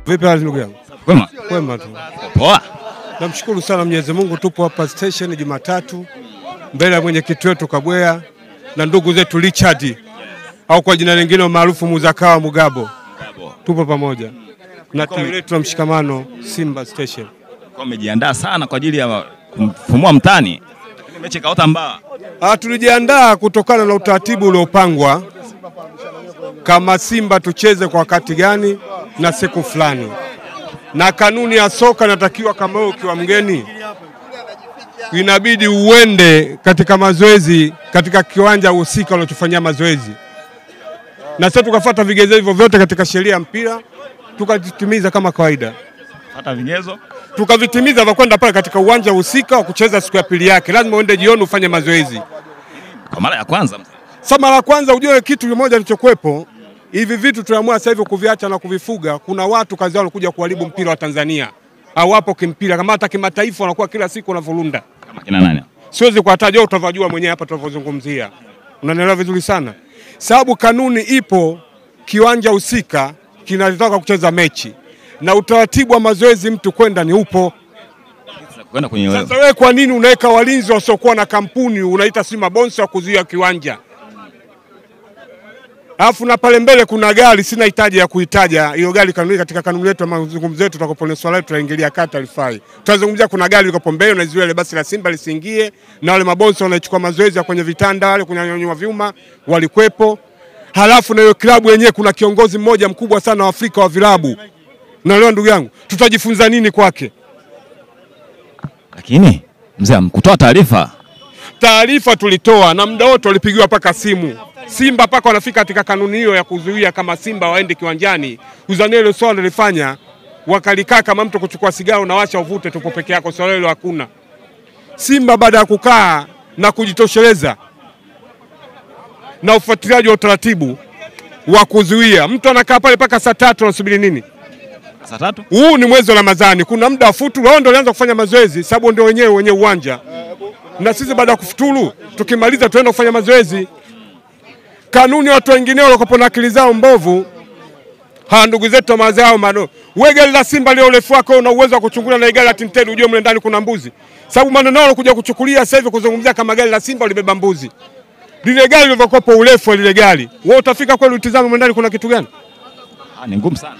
Vipi hali ndugu yangu? Kwema? Kwema tu. Poa. Namshukuru sana Mwenyezi Mungu, tupo hapa station Jumatatu mbele ya mwenyekiti wetu Kabwea na ndugu zetu Richard au kwa jina lingine maarufu Muzakawa Mugabo. Tupo pamoja. Na tawi letu la mshikamano Simba Station. Kwa umejiandaa sana kwa ajili ya kumfumua mtani. Mechi kaota mbaya. Tulijiandaa kutokana na utaratibu uliopangwa. Kama Simba tucheze kwa wakati gani na siku fulani. Na kanuni ya soka natakiwa kama wewe ukiwa mgeni inabidi uende katika mazoezi katika kiwanja husika unachofanyia mazoezi. Na sasa tukafuata vigezo hivyo vyote katika sheria ya mpira tukavitimiza kama kawaida. Fuata vigezo? Tukavitimiza vya kwenda pale katika uwanja husika wa kucheza siku ya pili yake. Lazima uende jioni ufanye mazoezi. Kwa mara ya kwanza. Sasa mara ya kwanza ujue kitu kimoja kilichokuepo. Hivi vitu tunaamua sasa hivi kuviacha na kuvifuga. Kuna watu kazi yao wanakuja kuharibu mpira wa Tanzania. Hawapo kimpira kama hata kimataifa wanakuwa kila siku wanavurunda. Kama kina nani? Siwezi kuwataja, utavajua mwenyewe hapa tunavyozungumzia. Unanielewa vizuri sana. Sababu kanuni ipo, kiwanja husika kinataka kucheza mechi. Na utaratibu wa mazoezi mtu kwenda ni upo. Kwenda kwenye wewe. Sasa wewe kwa nini unaweka walinzi wasiokuwa na kampuni unaita si mabonso wa kuzuia kiwanja? Alafu na pale mbele kuna gari, sina hitaji ya kuitaja hiyo gari kanuni katika kanuni yetu ya mazungumzo yetu tutakapoona swala letu tunaingilia kata alifai. Tutazungumzia kuna gari liko mbele na ziwe ile basi la Simba lisiingie na wale mabonso wanachukua mazoezi ya kwenye vitanda wale kunyanyua vyuma walikwepo. Halafu na hiyo klabu yenyewe kuna kiongozi mmoja mkubwa sana wa Afrika wa vilabu. Unaelewa ndugu yangu? Tutajifunza nini kwake? Lakini mzee mkutoa taarifa. Taarifa tulitoa na muda wote walipigiwa paka simu. Simba paka wanafika katika kanuni hiyo ya kuzuia kama Simba waende kiwanjani. Uzanie ile swala lilifanya wakalikaa kama mtu kuchukua sigara unawasha uvute tupo peke yako, swala hilo hakuna. Simba baada ya kukaa na kujitosheleza na ufuatiliaji wa utaratibu wa kuzuia, mtu anakaa pale paka saa 3 anasubiri nini? Saa 3? Huu ni mwezi wa Ramadhani. Kuna muda futuru wao ndio walianza kufanya mazoezi sababu ndio wenye uwanja. Na sisi baada ya kufuturu tukimaliza tuenda kufanya mazoezi. Kanuni watu wengine walokopo na akili zao mbovu. Ndugu zetu mazao mano. Wewe gari la Simba leo urefu wako una uwezo wa kuchungulia na gari la Tinted ujue mle ndani kuna mbuzi. Sababu maneno yao kuja kuchukulia sasa hivi kuzungumzia kama gari la Simba libeba mbuzi. Lile gari lilivyokopo urefu lile gari. Wewe utafika kweli utizame mle ndani kuna kitu gani? Ni ngumu sana.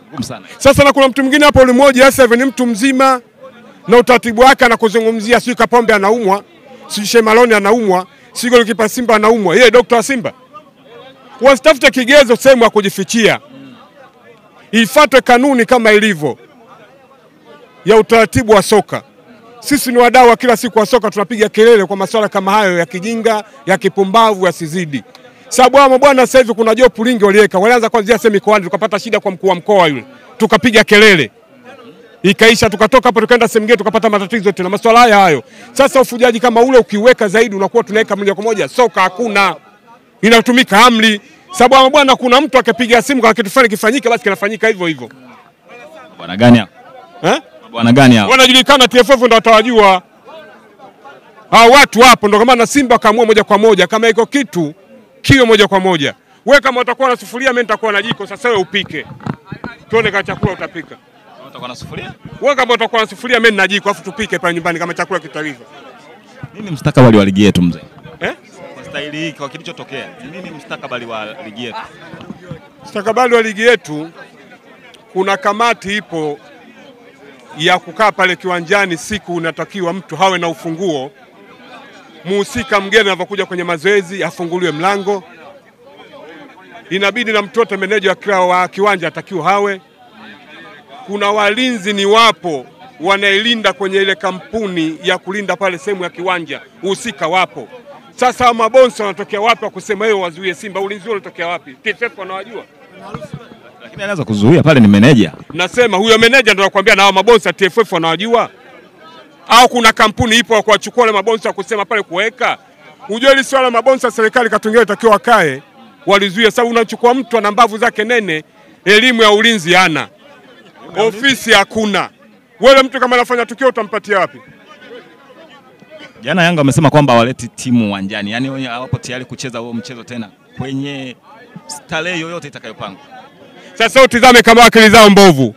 Ngumu sana. Sasa na kuna mtu mwingine hapo ulimmoja sasa hivi ni mtu mzima na utaratibu wake anakuzungumzia sio Kapombe anaumwa, sio Shemaloni anaumwa, sio golikipa Simba anaumwa. Yeye daktari wa Simba. Wasitafute kigezo sehemu ya kujifichia. Ifuatwe kanuni kama ilivyo ya utaratibu wa soka. Sisi ni wadau wa kila siku wa soka, tunapiga kelele kwa masuala kama hayo ya kijinga, ya kipumbavu yasizidi. Sababu hao bwana sasa hivi kuna jopo lingi waliweka. Walianza kuanzia semi kwani tukapata shida kwa mkuu wa mkoa yule. Tukapiga kelele. Ikaisha tukatoka hapo tukaenda sehemu nyingine tukapata matatizo tena masuala haya hayo. Sasa ufujaji kama ule ukiweka zaidi unakuwa tunaweka moja kwa moja soka hakuna. Inatumika amri. Sababu bwana kuna mtu akipiga simu kwa kitu fulani kifanyike basi kinafanyika hivyo hivyo. Bwana gani hao? Bwana gani hao? Wanajulikana TFF ndio watawajua. Hao watu hapo ndio kama na Simba kaamua moja kwa moja kama iko kitu kio moja kwa moja. Wewe kama utakuwa na sufuria mimi nitakuwa na jiko sasa wewe upike. Tuone kama chakula utapika. Utakuwa na sufuria? Wewe kama utakuwa na sufuria mimi nina jiko afu tupike pale nyumbani kama chakula kitaliva. Nini mustakabali wa ligi yetu mzee? Kwa staili hii kwa kilichotokea. Nini mustakabali wa ligi yetu? Mustakabali wa ligi yetu kuna kamati ipo ya kukaa pale kiwanjani siku unatakiwa mtu hawe na ufunguo. Muhusika mgeni anapokuja kwenye mazoezi afunguliwe mlango. Inabidi na mtoto meneja wa kiwanja atakiwa hawe. Kuna walinzi ni wapo wanailinda kwenye ile kampuni ya kulinda pale sehemu ya kiwanja. Uhusika wapo. Sasa mabonso wanatokea wapi kusema yeye wazuie Simba? Ulinzi wao unatokea wapi? TFF wanawajua. Lakini anaweza kuzuia pale ni meneja. Nasema huyo meneja ndio anakuambia na hao mabonso TFF wanawajua. Au kuna kampuni ipo ya kuwachukua wale mabonso kusema pale kuweka. Unajua ile swala mabonso serikali katungia itakiwa wakae walizuia sababu unachukua mtu ana mbavu zake nene, elimu ya ulinzi hana. Ofisi hakuna. Wewe mtu kama anafanya tukio utampatia wapi? Jana Yanga wamesema kwamba waleti timu uwanjani. Yaani wao hawapo tayari kucheza huo mchezo tena kwenye starehe yoyote itakayopangwa. Sasa utizame kama akili zao mbovu.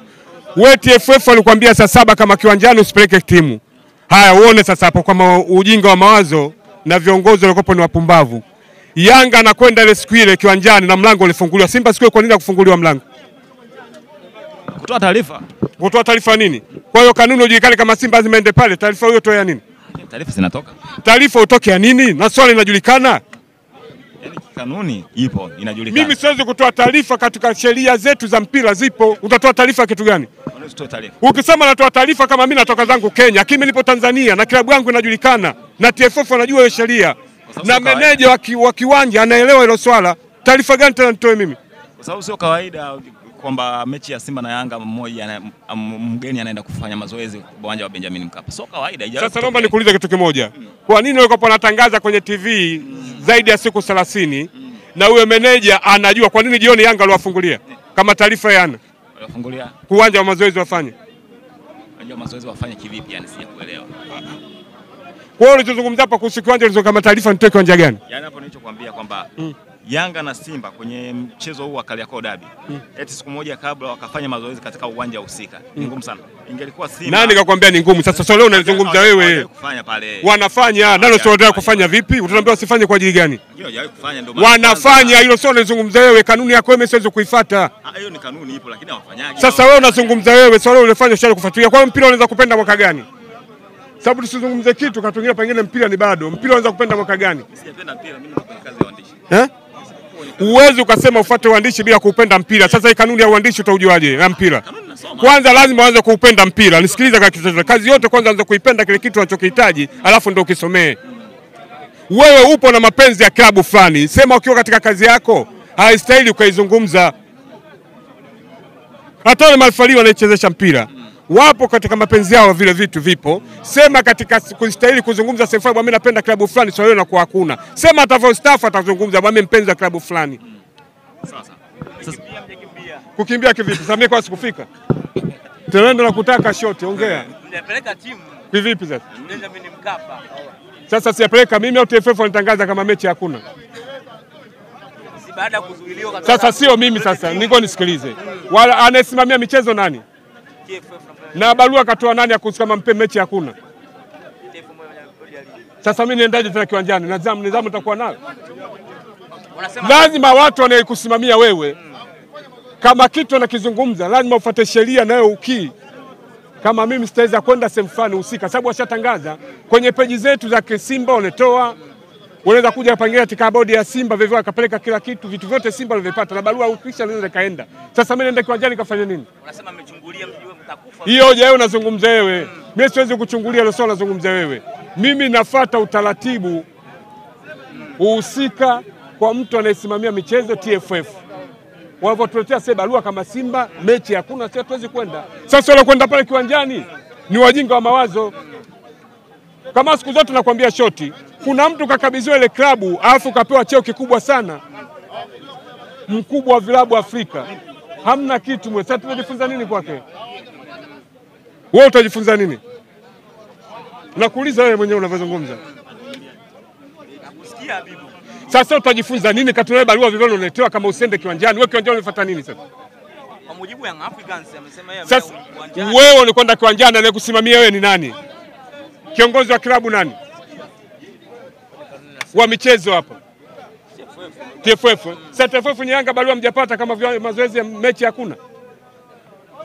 Wewe TFF walikwambia saa 7 kama kiwanjani usipeleke timu. Haya uone sasa hapo kama ujinga wa mawazo na viongozi walikopo ni wapumbavu. Yanga anakwenda ile siku ile kiwanjani na mlango ulifunguliwa. Simba siku ile kwa nini kufunguliwa mlango? Kutoa taarifa. Kutoa taarifa nini? Kwa hiyo kanuni ujulikane kama Simba lazima ende pale, taarifa hiyo toa ya nini? Taarifa zinatoka. Taarifa utoke ya nini? Na swali linajulikana. Yaani kanuni ipo, inajulikana. Mimi siwezi kutoa taarifa katika sheria zetu za mpira zipo. Utatoa taarifa kitu gani? Unatoa taarifa. Ukisema natoa taarifa kama mimi natoka zangu Kenya, lakini mimi nipo Tanzania na klabu yangu inajulikana na TFF wanajua hiyo sheria. Na meneja wa kiwanja anaelewa hilo swala. Taarifa gani tena nitoe mimi? Kwa sababu sio kawaida kwamba mechi ya Simba na Yanga mmoja mgeni anaenda kufanya mazoezi uwanja wa Benjamin Mkapa. Sio kawaida. Sasa naomba nikuulize kitu kimoja. Kwa nini walikuwa wanatangaza kwenye TV zaidi ya siku 30 na huyo meneja anajua kwa nini jioni Yanga aliwafungulia? Kama taarifa yana. Waliwafungulia uwanja wa mazoezi wafanye. Uwanja wa mazoezi wafanye kivipi yani sijakuelewa. Kwa hiyo ulichozungumza hapa kuhusu kiwanja ulizo kama taarifa nitoe kiwanja gani? Yaani hapo nilichokuambia kwamba Yanga na Simba kwenye mchezo huu wa Kariakoo Derby. Eti siku moja kabla wakafanya mazoezi katika uwanja husika. Ni ngumu sana. Ingelikuwa Simba. Nani kakwambia ni ngumu? Sasa sio leo unalizungumza wewe. Kufanya pale. Wanafanya, nani sio wanataka kufanya vipi? Utaniambia usifanye kwa ajili gani? Hiyo hajawahi kufanya ndio maana. Wanafanya, hilo sio unalizungumza wewe, kanuni yako wewe siwezi kuifuata. Hiyo ni kanuni ipo lakini hawafanyaje. Sasa wewe unazungumza wewe, sio leo ulifanya ushari kufuatilia. Kwa mpira unaweza kupenda mwaka gani? Sababu tusizungumze kitu katungia pengine mpira ni bado. Mpira unaweza kupenda mwaka gani? Sijapenda mpira, mimi niko kwenye kazi ya uandishi. Uwezi ukasema ufuate uandishi bila kuupenda mpira. Sasa hii kanuni ya uandishi utaujuaje na mpira? Kwanza lazima uanze kuupenda mpira. Nisikiliza kazi yote kwanza anza kuipenda kile kitu unachokihitaji, alafu ndio ukisomee. Wewe upo na mapenzi ya klabu fulani. Sema ukiwa katika kazi yako, haistahili ukaizungumza. Hata wale mafali wanaichezesha mpira. Wapo katika mapenzi yao vile vitu vipo. Sema katika kustahili kuzungumza sefai mimi napenda klabu fulani sio leo na kwa hakuna. Sema atavyostaff atazungumza mimi mpenzi wa klabu fulani. Sasa kukimbia kivipi? Sasa mimi kwa sikufika. Tena ndo nakutaka shot ongea. Nipeleka timu. Kivipi sasa? Benjamin Mkapa. Sasa siyapeleka mimi au TFF wanatangaza kama mechi hakuna. Si baada kuzuiliwa kabisa. Sasa sio mimi sasa, niko nisikilize. Wala anasimamia michezo nani? Na barua akatoa nani akuhusu kama mechi hakuna? Sasa mimi niendaje tena kiwanjani? Nidhamu nitakuwa nayo. Lazima watu wanaekusimamia wewe. Kama kitu anakizungumza, lazima ufuate sheria nayo ukii. Kama mimi sitaweza kwenda sehemu fulani husika, sababu washatangaza kwenye peji zetu za Simba wanatoa. Unaweza kuja pangia katika bodi ya Simba vivyo akapeleka kila kitu, vitu vyote Simba walivyopata na barua ukisha ndio kaenda. Sasa mimi naenda kiwanjani kafanya nini? Unasema mmechungulia mji wewe mtakufa. Hiyo hoja wewe unazungumza wewe. Mimi siwezi kuchungulia hilo swala unazungumza wewe. Mimi nafuata utaratibu uhusika kwa mtu anayesimamia michezo TFF. Wanapotuletea sasa barua kama Simba mechi hakuna sasa tuwezi kwenda. Sasa wale kwenda pale kiwanjani ni wajinga wa mawazo. Kama siku zote nakwambia shoti, kuna mtu kakabidhiwa ile klabu alafu kapewa cheo kikubwa sana. Mkubwa wa vilabu Afrika. Hamna kitu mwe. Sasa tunajifunza nini kwake? Wewe utajifunza nini? Nakuuliza wewe mwenyewe unavyozungumza. Nakusikia Habibu. Sasa utajifunza nini katolewa barua vivyo unaletewa kama usende kiwanjani? Wewe kiwanjani unafuata nini sasa? Kwa mujibu ya Africans amesema yeye sasa wewe unakwenda kiwanjani na kusimamia wewe ni nani? Kiongozi wa klabu nani? Wa michezo hapo. TFF. Sasa TFF ni Yanga barua mjapata kama mazoezi ya mechi hakuna.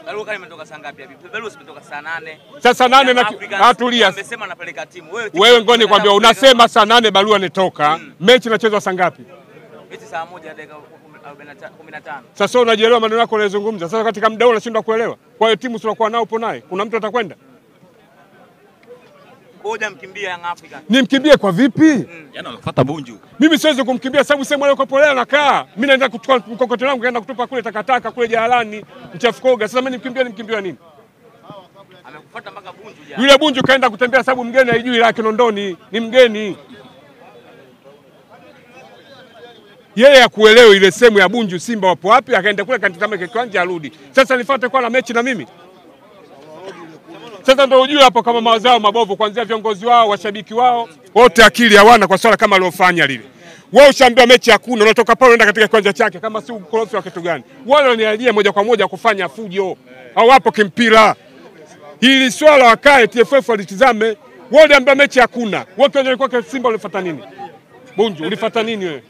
Barua kali imetoka saa ngapi Habibu? Barua imetoka saa 8. Sasa 8 na tulia. Amesema napeleka timu. Wewe ngoni kwambia unasema saa 8 barua inatoka. Mechi inachezwa saa ngapi? Mechi saa 1 dakika 15. Sasa unajielewa maneno yako unayozungumza. Sasa katika muda unashindwa kuelewa. Kwa hiyo timu tunakuwa nao upo naye. Kuna mtu atakwenda? Ngoja mkimbia Young Africans. Nimkimbie kwa vipi? Jana wamefuata Bunju. Mimi siwezi kumkimbia sababu sema leo kopolea nakaa. Mimi naenda kuchukua mkokoteni wangu kaenda kutupa kule takataka kule jalalani mchafukoga. Sasa mimi nimkimbia nini? Amekufuata mpaka Bunju jana. Yule Bunju kaenda kutembea sababu mgeni haijui la Kinondoni, ni mgeni. Yeye hakuelewa ile sehemu ya Bunju Simba wapo wapi, akaenda kule kanitazama kiwanja arudi. Sasa nifuate kwa na mechi na mimi. Sasa ndio ujue hapo kama mawazao mabovu kuanzia viongozi wao, washabiki wao, wote akili hawana kwa swala kama aliofanya lile. Wewe ushaambiwa mechi hakuna, unatoka pale unaenda katika kiwanja chake kama si ukorofi wa kitu gani? Wale wanialia moja kwa moja kufanya fujo. Hawapo kimpira. Hili swala wakae TFF walitizame. Wale ambao mechi hakuna. Wewe kiwanja kwa Simba ulifuata nini? Bunju, ulifuata nini wewe?